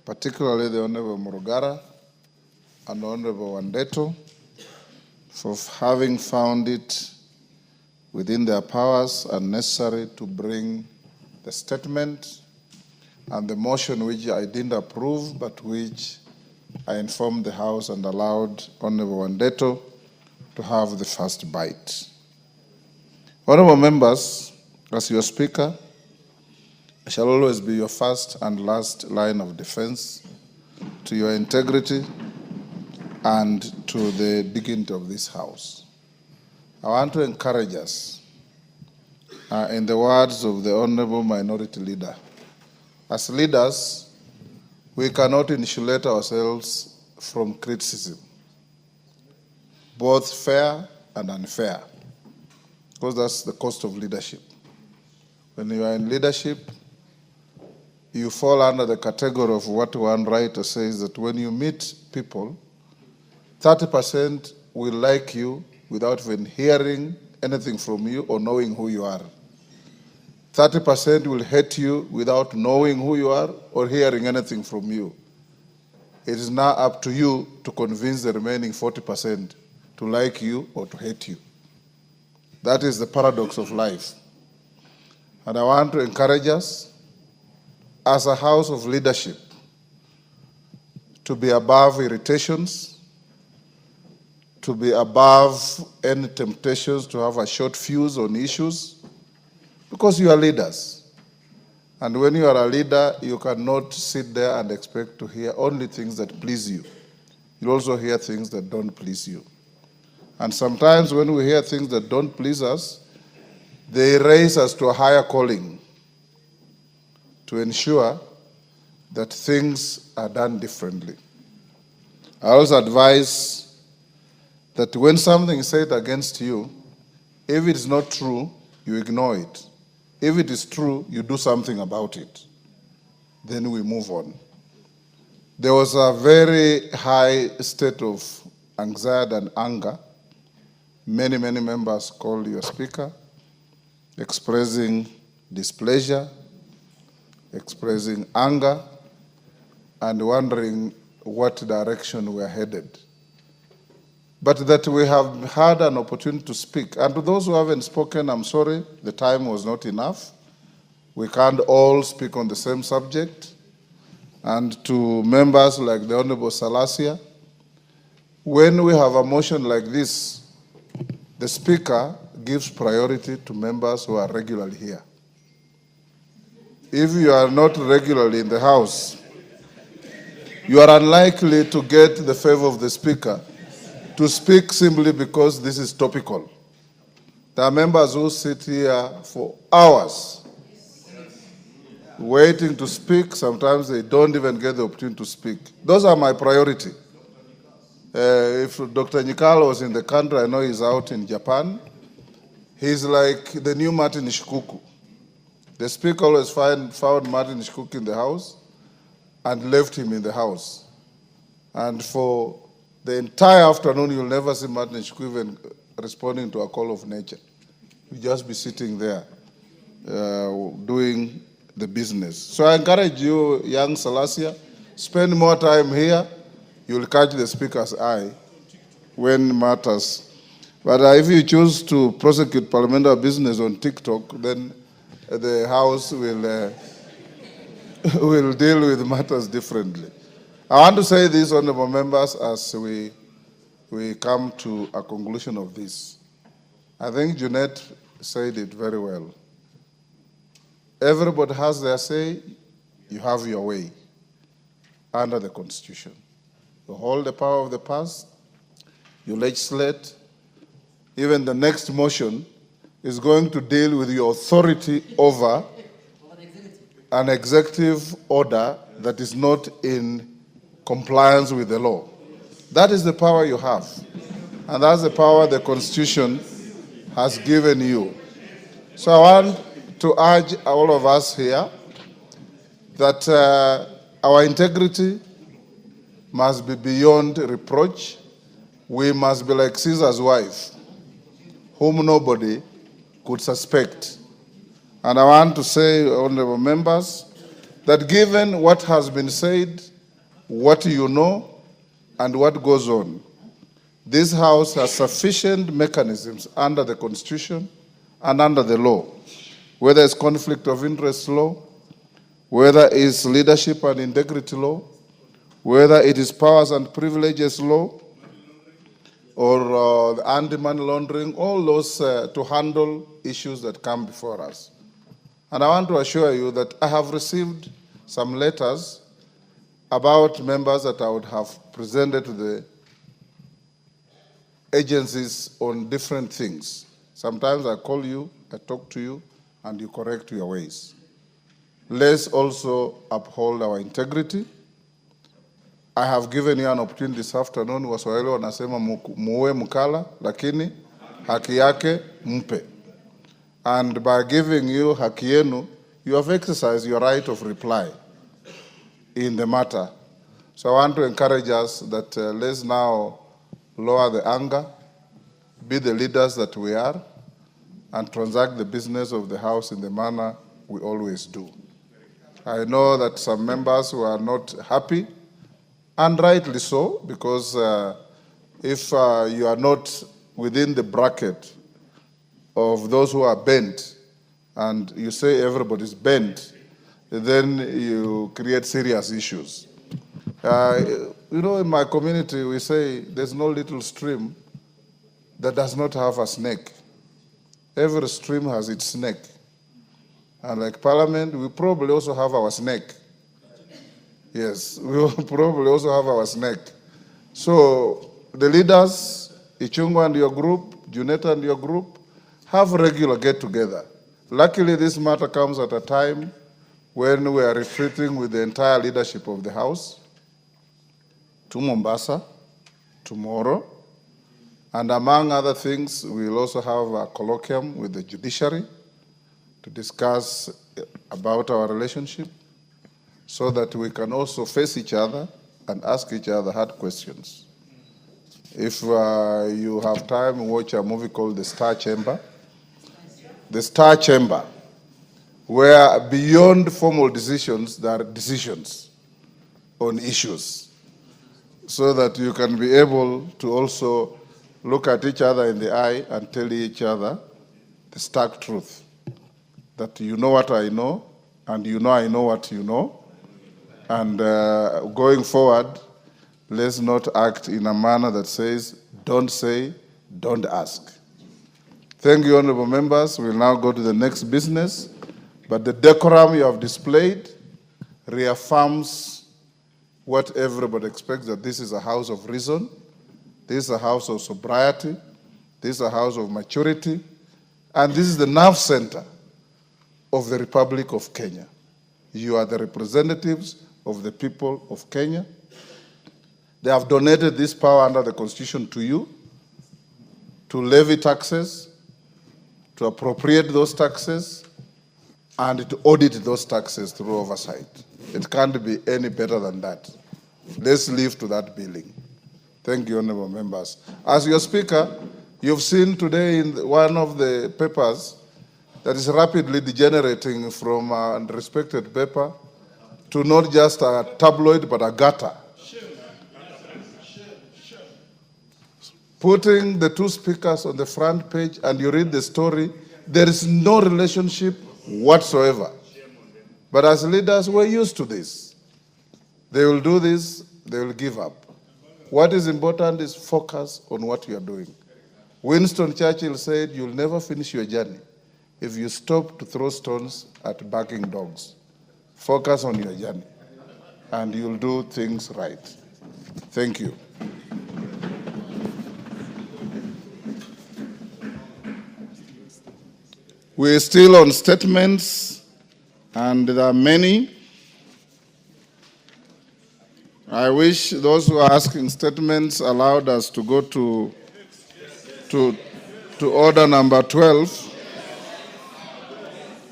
particularly the Honorable Murugara and Honorable Wandeto, for having found it within their powers and necessary to bring the statement and the motion which I didn't approve, but which I informed the House and allowed Honorable Wandeto to have the first bite. Honorable members, as your Speaker, I shall always be your first and last line of defense to your integrity and to the dignity of this House. I want to encourage us, in the words of the Honorable Minority Leader, as leaders, we cannot insulate ourselves from criticism, both fair and unfair, because that's the cost of leadership. When you are in leadership, you fall under the category of what one writer says, that when you meet people, 30% will like you without even hearing anything from you or knowing who you are. 30% will hate you without knowing who you are or hearing anything from you. It is now up to you to convince the remaining 40% to like you or to hate you. That is the paradox of life. And I want to encourage us, as a house of leadership, to be above irritations, to be above any temptations to have a short fuse on issues, because you are leaders. And when you are a leader, you cannot sit there and expect to hear only things that please you. You also hear things that don't please you. And sometimes when we hear things that don't please us, they raise us to a higher calling to ensure that things are done differently. I also advise that when something is said against you, if it is not true, you ignore it. If it is true, you do something about it. Then we move on. There was a very high state of anxiety and anger. Many members called your Speaker, expressing displeasure, expressing anger, and wondering what direction we're headed. But that we have had an opportunity to speak. And to those who haven't spoken, I'm sorry, the time was not enough. We can't all speak on the same subject. And to members like the Honorable Salasia, when we have a motion like this, the Speaker gives priority to members who are regularly here. If you are not regularly in the House, you are unlikely to get the favor of the Speaker to speak simply because this is topical. There are members who sit here for hours waiting to speak. Sometimes they don't even get the opportunity to speak. Those are my priority. If Dr. Nyikal was in the country, I know he's out in Japan, he's like the new Martin Shikuku. The Speaker always found Martin Shikuku in the House and left him in the House. And for the entire afternoon, you'll never see Martin Shikuku even responding to a call of nature. He'll just be sitting there doing the business. So I encourage you, young Salasia, spend more time here. You'll catch the Speaker's eye when matters. But if you choose to prosecute parliamentary business on TikTok, then the House will deal with matters differently. I want to say this, honorable members, as we come to a conclusion of this. I think Jeanette said it very well. Everybody has their say, you have your way under the Constitution. You hold the power of the past, you legislate. Even the next motion is going to deal with your authority over an executive order that is not in compliance with the law. That is the power you have. And that's the power the Constitution has given you. So I want to urge all of us here that our integrity must be beyond reproach. We must be like Caesar's wife, whom nobody could suspect. And I want to say, honorable members, that given what has been said what you know, and what goes on. This House has sufficient mechanisms under the Constitution and under the law, whether it's conflict of interest law, whether it's leadership and integrity law, whether it is powers and privileges law, or anti-money laundering, all those to handle issues that come before us. And I want to assure you that I have received some letters about members that I would have presented to the agencies on different things. Sometimes I call you, I talk to you, and you correct your ways. Let's also uphold our integrity. I have given you an opportunity this afternoon. Waswahili wanasema muue mkala, lakini haki yake mpe. And by giving you haki yenu, you have exercised your right of reply in the matter. So I want to encourage us that let's now lower the anger, be the leaders that we are, and transact the business of the House in the manner we always do. I know that some members who are not happy, and rightly so, because if you are not within the bracket of those who are bent, and you say everybody's bent, then you create serious issues. You know, in my community, we say there's no little stream that does not have a snake. Every stream has its snake. And like Parliament, we probably also have our snake. Yes, we will probably also have our snake. So the leaders, Ichungwa and your group, Juneta and your group, have regular get-together. Luckily, this matter comes at a time when we are retreating with the entire leadership of the House to Mombasa tomorrow. And among other things, we will also have a colloquium with the judiciary to discuss about our relationship so that we can also face each other and ask each other hard questions. If you have time, watch a movie called The Star Chamber. The Star Chamber, where beyond formal decisions, there are decisions on issues, so that you can be able to also look at each other in the eye and tell each other the stark truth, that you know what I know, and you know I know what you know, and going forward, let's not act in a manner that says, don't say, don't ask. Thank you, honorable members. We'll now go to the next business, but the decorum you have displayed reaffirms what everybody expects, that this is a house of reason, this is a house of sobriety, this is a house of maturity, and this is the nerve center of the Republic of Kenya. You are the representatives of the people of Kenya. They have donated this power under the Constitution to you, to levy taxes, to appropriate those taxes, and to audit those taxes through oversight. It can't be any better than that. Let's live to that billing. Thank you, honorable members. As your speaker, you've seen today in one of the papers that is rapidly degenerating from a respected paper to not just a tabloid, but a gutter. Putting the two speakers on the front page and you read the story, there is no relationship whatsoever. But as leaders, we're used to this. They will do this, they will give up. What is important is focus on what you are doing. Winston Churchill said, you'll never finish your journey if you stop to throw stones at barking dogs. Focus on your journey, and you'll do things right. Thank you. We're still on statements, and there are many. I wish those who are asking statements allowed us to go to order number 12.